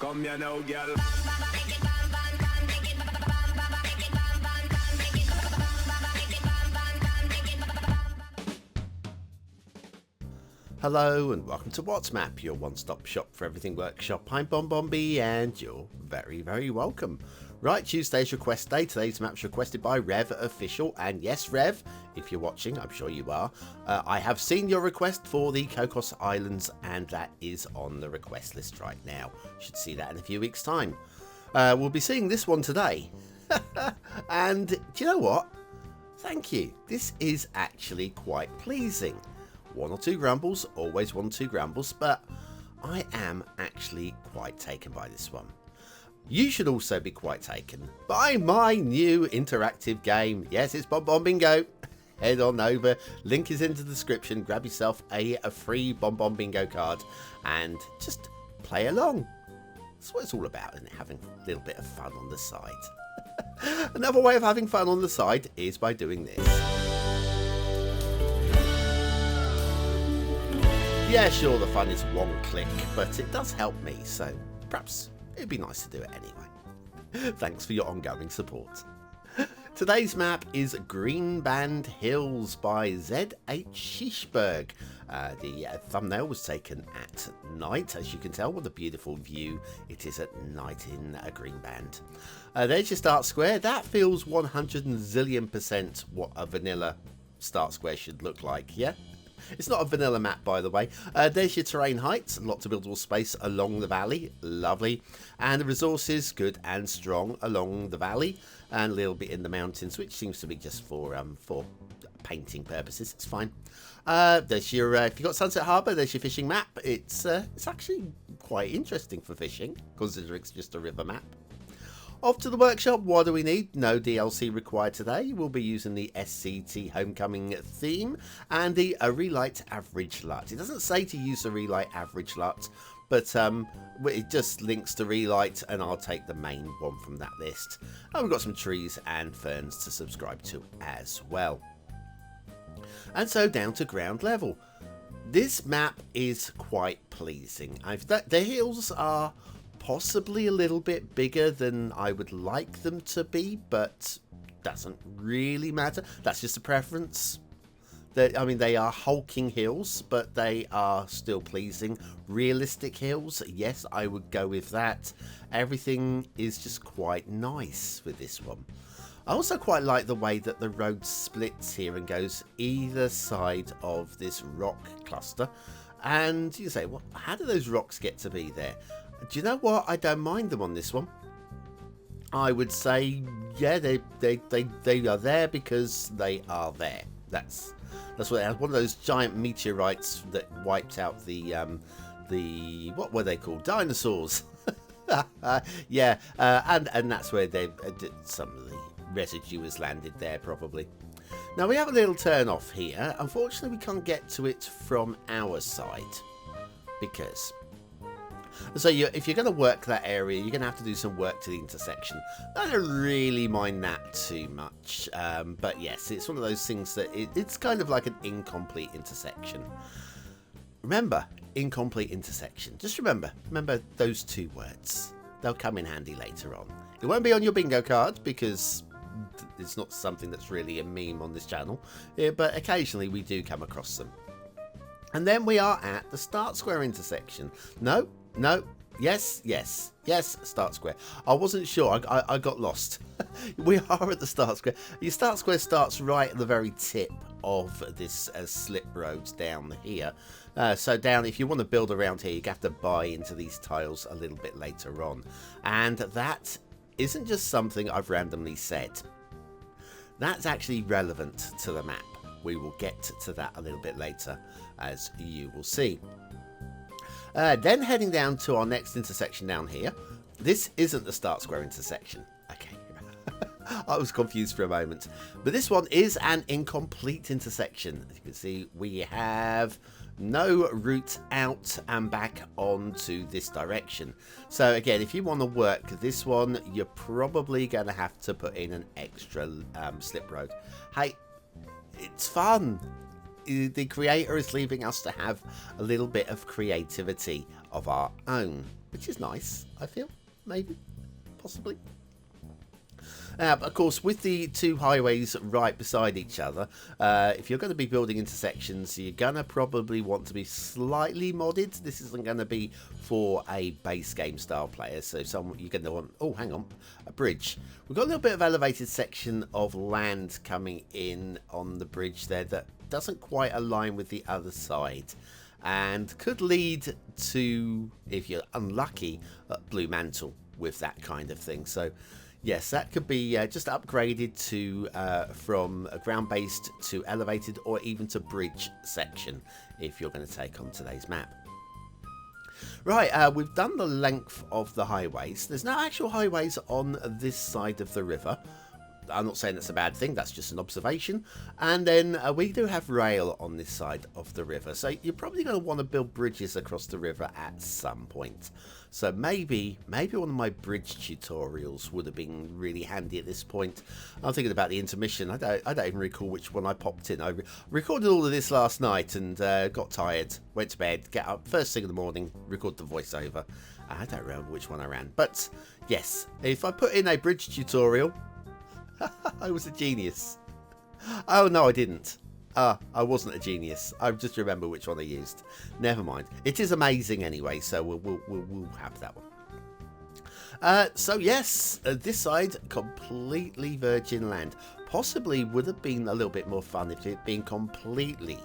Come here now, girl. Hello and welcome to What's Map, your one-stop shop for everything workshop. I'm BonBonB and you're very welcome. Right, Tuesday's request day. Today's map's requested by Rev Official, and yes, Rev, if you're watching, I'm sure you are, I have seen your request for the Cocos Islands, and that is on the request list right now. You should see that in a few weeks' time. We'll be seeing this one today. And do you know what? Thank you. This is actually quite pleasing. One or two grumbles, always one or two grumbles, but I am actually quite taken by this one. You should also be quite taken by my new interactive game. Yes, it's BonBonBingo. Head on over, link is in the description, grab yourself a free BonBonBingo card and just play along. That's what it's all about, isn't it? Having a little bit of fun on the side. Another way of having fun on the side is by doing this. Yeah, sure, the fun is one click, but it does help me, so perhaps it'd be nice to do it anyway. Thanks for your ongoing support. Today's map is Greenband Hills by ZH-shishburg. The thumbnail was taken at night, as you can tell. What a beautiful view it is at night in Greenband. There's your start square. That feels 100 zillion% what a vanilla start square should look like, yeah? It's not a vanilla map, by the way. There's your terrain heights, lots of buildable space along the valley, lovely. And the resources, good and strong along the valley, and a little bit in the mountains, which seems to be just for painting purposes. It's fine. There's your, if you've got Sunset Harbour, there's your fishing map. It's actually quite interesting for fishing, considering it's just a river map. Off to the workshop. What do we need? No DLC required today. We'll be using the SCT Homecoming theme and the Relight Average LUT. It doesn't say to use the Relight Average LUT, but it just links to Relight, and I'll take the main one from that list. And we've got some trees and ferns to subscribe to as well. And so down to ground level. This map is quite pleasing. The hills are possibly a little bit bigger than I would like them to be, but doesn't really matter. That's just a preference. I mean, they are hulking hills, but they are still pleasing. Realistic hills, yes, I would go with that. Everything is just quite nice with this one. I also quite like the way that the road splits here and goes either side of this rock cluster. And you say, well, how do those rocks get to be there? Do you know what? I don't mind them on this one. I would say, yeah, they are there because they are there. That's what they are. One of those giant meteorites that wiped out the what were they called? Dinosaurs. Yeah, and that's where some of the residue has landed there probably. Now we have a little turn off here. Unfortunately, we can't get to it from our side because. So if you're going to work that area, you're going to have to do some work to the intersection. I don't really mind that too much. But yes, it's one of those things that it's kind of like an incomplete intersection. Remember, incomplete intersection. Just remember those two words. They'll come in handy later on. It won't be on your bingo card because it's not something that's really a meme on this channel. Yeah, but occasionally we do come across them. And then we are at the start square intersection. No, yes, start square. I wasn't sure, I got lost. We are at the start square. Your start square starts right at the very tip of this slip road down here. So down, if you want to build around here, you have to buy into these tiles a little bit later on. And that isn't just something I've randomly said. That's actually relevant to the map. We will get to that a little bit later, as you will see. Then heading down to our next intersection down here. This isn't the start square intersection. Okay. I was confused for a moment. But this one is an incomplete intersection. As you can see, we have no route out and back onto this direction. So again, if you want to work this one, you're probably going to have to put in an extra slip road. Hey, it's fun. The creator is leaving us to have a little bit of creativity of our own. which is nice, I feel, maybe, possibly. But of course, with the two highways right beside each other, if you're going to be building intersections, you're going to probably want to be slightly modded. This isn't going to be for a base game style player, so you're going to want, oh, hang on, a bridge. We've got a little bit of elevated section of land coming in on the bridge there that doesn't quite align with the other side, and could lead to, if you're unlucky, a blue mantle with that kind of thing. So yes, that could be just upgraded to from ground-based to elevated, or even to bridge section if you're going to take on today's map. Right, we've done the length of the highways. There's no actual highways on this side of the river. I'm not saying that's a bad thing, that's just an observation. And then we do have rail on this side of the river, so you're probably going to want to build bridges across the river at some point. So maybe one of my bridge tutorials would have been really handy at this point. I'm thinking about the intermission. I don't even recall which one I popped in. I recorded all of this last night and got tired, went to bed, get up first thing in the morning, record the voiceover. I don't remember which one I ran, but yes, if I put in a bridge tutorial, I was a genius. Oh no, I didn't. I wasn't a genius. I just remember which one I used. Never mind. It is amazing anyway, so we'll have that one. So yes, this side, completely virgin land. Possibly would have been a little bit more fun if it had been completely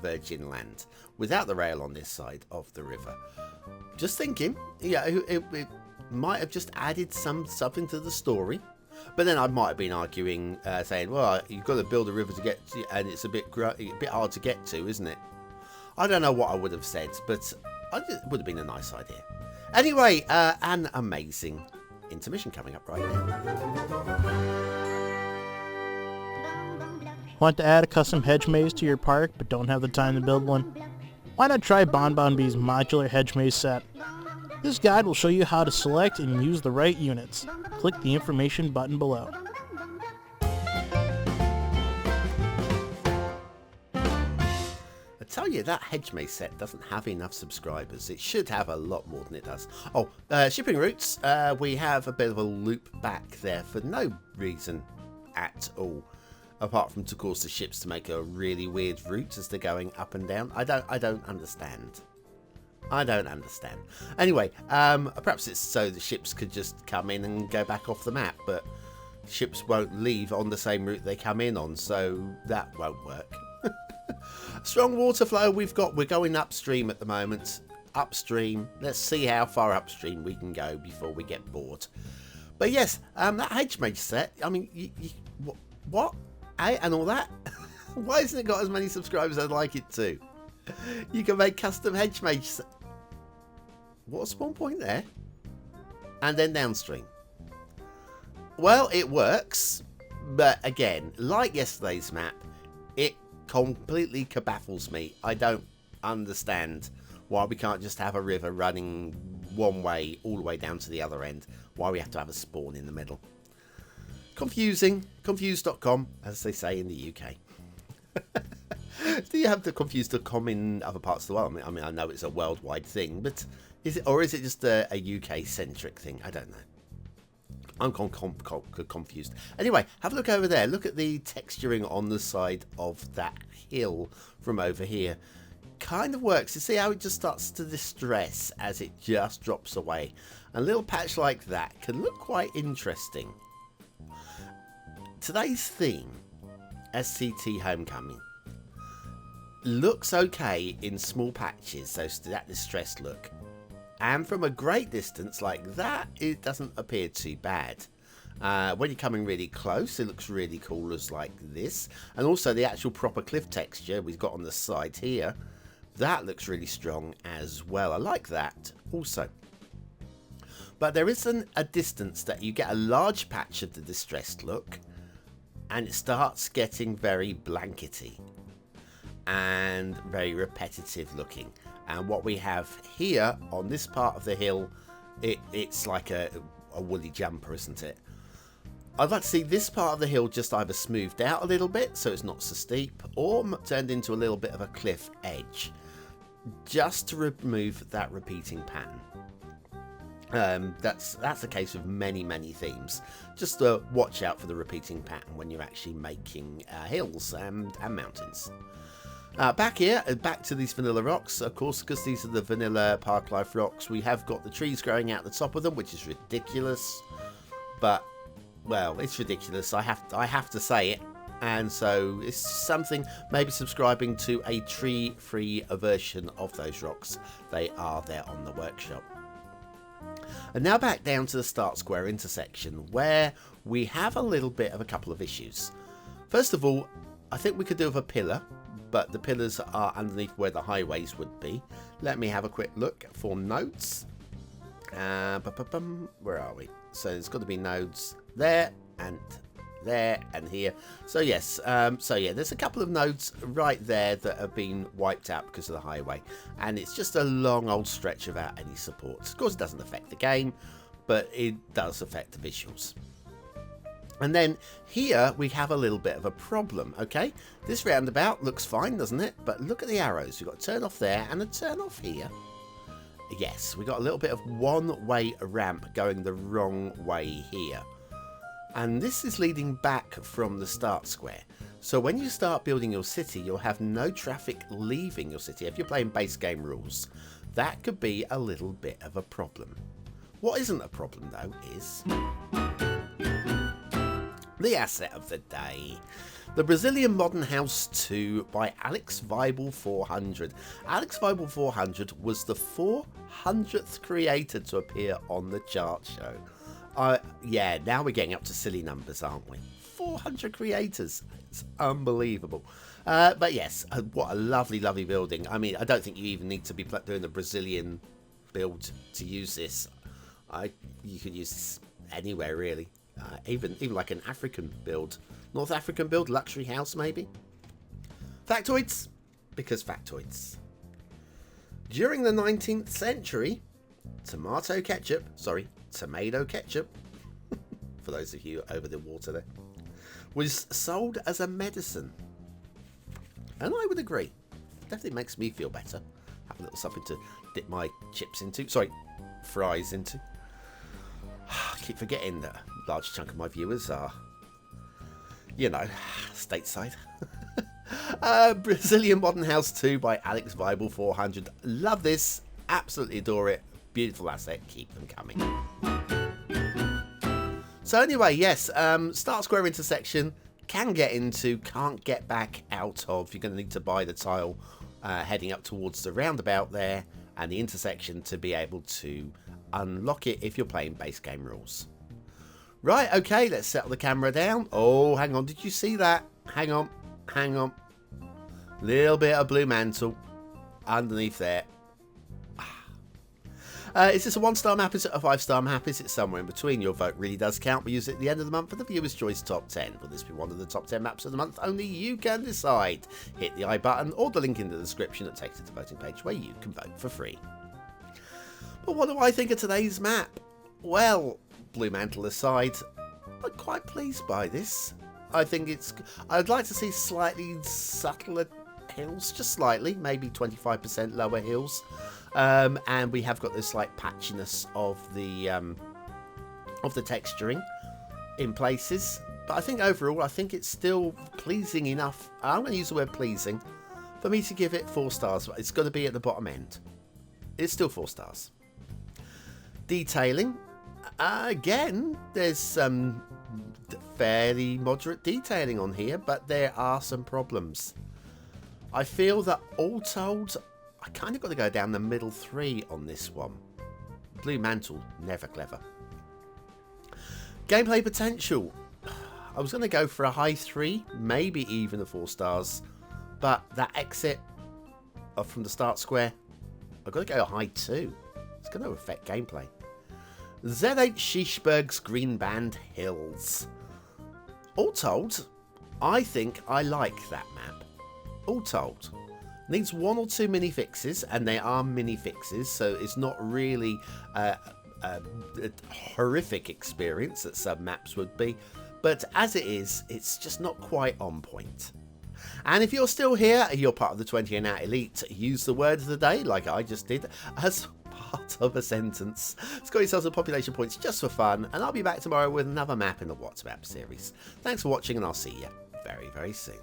virgin land without the rail on this side of the river. Just thinking, yeah, it might have just added something to the story. But then I might have been arguing, saying, well, you've got to build a river to get to, and it's a bit hard to get to, isn't it? I don't know what I would have said, but it would have been a nice idea. Anyway, an amazing intermission coming up right now. Want to add a custom hedge maze to your park, but don't have the time to build one? Why not try BonBonB's modular hedge maze set? This guide will show you how to select and use the right units. Click the information button below. I tell you, that hedge maze set doesn't have enough subscribers. It should have a lot more than it does. Oh, shipping routes. We have a bit of a loop back there for no reason at all, apart from to cause the ships to make a really weird route as they're going up and down. I don't understand. I don't understand. Anyway, perhaps it's so the ships could just come in and go back off the map, but ships won't leave on the same route they come in on, so that won't work. Strong water flow we're going upstream at the moment. Upstream. Let's see how far upstream we can go before we get bored. But yes, that hedge maze set, I mean, what? And all that? Why hasn't it got as many subscribers as I'd like it to? You can make custom hedge maze. What a spawn point there. And then downstream. Well, it works. But again, like yesterday's map, it completely kabaffles me. I don't understand why we can't just have a river running one way all the way down to the other end. Why we have to have a spawn in the middle. Confusing. Confused.com, as they say in the UK. Do you have the confused.com in other parts of the world? I mean, I know it's a worldwide thing, but is it just a UK-centric thing? I don't know. I'm confused. Anyway, have a look over there. Look at the texturing on the side of that hill from over here. Kind of works. You see how it just starts to distress as it just drops away. A little patch like that can look quite interesting. Today's theme, SCT Homecoming, looks okay in small patches, so that distressed look. And from a great distance like that, it doesn't appear too bad. When you're coming really close, it looks really cool as like this. And also the actual proper cliff texture we've got on the side here, that looks really strong as well. I like that also. But there isn't a distance that you get a large patch of the distressed look, and it starts getting very blankety and very repetitive looking. And what we have here on this part of the hill, it's like a woolly jumper, isn't it? I'd like to see this part of the hill just either smoothed out a little bit so it's not so steep, or turned into a little bit of a cliff edge, just to remove that repeating pattern. That's the case with many themes. Just watch out for the repeating pattern when you're actually making hills and mountains. Back here, back to these vanilla rocks, of course, because these are the vanilla park life rocks. We have got the trees growing out the top of them, which is ridiculous. But, well, it's ridiculous. I have to say it. And so it's something, maybe subscribing to a tree-free version of those rocks. They are there on the workshop. And now back down to the start square intersection, where we have a little bit of a couple of issues. First of all, I think we could do with a pillar, but the pillars are underneath where the highways would be. Let me have a quick look for nodes. Where are we? So there's got to be nodes there and here. So yes, there's a couple of nodes right there that have been wiped out because of the highway, and it's just a long old stretch without any support. Of course, it doesn't affect the game, but it does affect the visuals. And then here we have a little bit of a problem. Okay, this roundabout looks fine, doesn't it? But look at the arrows. We've got a turn off there and a turn off here. Yes, we got a little bit of one-way ramp going the wrong way here. And this is leading back from the start square. So when you start building your city, you'll have no traffic leaving your city. If you're playing base game rules, that could be a little bit of a problem. What isn't a problem, though, is the asset of the day. The Brazilian Modern House 2 by Alexvibel 400. Alexvibel 400 was the 400th creator to appear on the chart show. Yeah, now we're getting up to silly numbers, aren't we? 400 creators. It's unbelievable. But yes, what a lovely building. I mean, I don't think you even need to be doing the Brazilian build to use this. You could use this anywhere, really. Even like an African build. North African build, luxury house, maybe. Factoids, because factoids. During the 19th century, tomato ketchup, for those of you over the water there, was sold as a medicine. And I would agree. Definitely makes me feel better. Have a little something to dip my fries into. I keep forgetting that a large chunk of my viewers are, stateside. Brazilian Modern House 2 by Alexvibel 400. Love this. Absolutely adore it. Beautiful asset. Keep them coming. So anyway, yes, start square intersection. Can get into, can't get back out of. You're going to need to buy the tile heading up towards the roundabout there and the intersection to be able to unlock it if you're playing base game rules. Right, okay, let's settle the camera down. Oh, hang on, did you see that? Hang on. Little bit of blue mantle underneath there. Is this a 1-star map? Is it a 5-star map? Is it somewhere in between? Your vote really does count. We use it at the end of the month for the Viewer's Choice Top 10. Will this be one of the top 10 maps of the month? Only you can decide. Hit the I button or the link in the description that takes you to the voting page where you can vote for free. But what do I think of today's map? Well, blue mantle aside, I'm quite pleased by this. I'd like to see slightly subtler hills, just slightly, maybe 25% lower hills. And we have got this slight patchiness of the texturing in places. But I think overall, it's still pleasing enough. I'm going to use the word pleasing for me to give it 4 stars. It's going to be at the bottom end. It's still 4 stars. Detailing. Again, there's some fairly moderate detailing on here, but there are some problems. I feel that all told, I kind of got to go down the middle 3 on this one. Blue mantle, never clever. Gameplay potential. I was going to go for a high 3, maybe even a 4 stars, but that exit from the start square, I've got to go a high 2. It's going to affect gameplay. ZH-shishburg's Greenband Hills. All told, I think I like that map. All told. Needs 1 or 2 mini fixes, and they are mini fixes, so it's not really a horrific experience that some maps would be. But as it is, it's just not quite on point. And if you're still here, you're part of the 20 and out elite, use the word of the day, like I just did, as start of a sentence. Score yourselves some population points just for fun, and I'll be back tomorrow with another map in the What's Map series. Thanks for watching, and I'll see you very, very soon.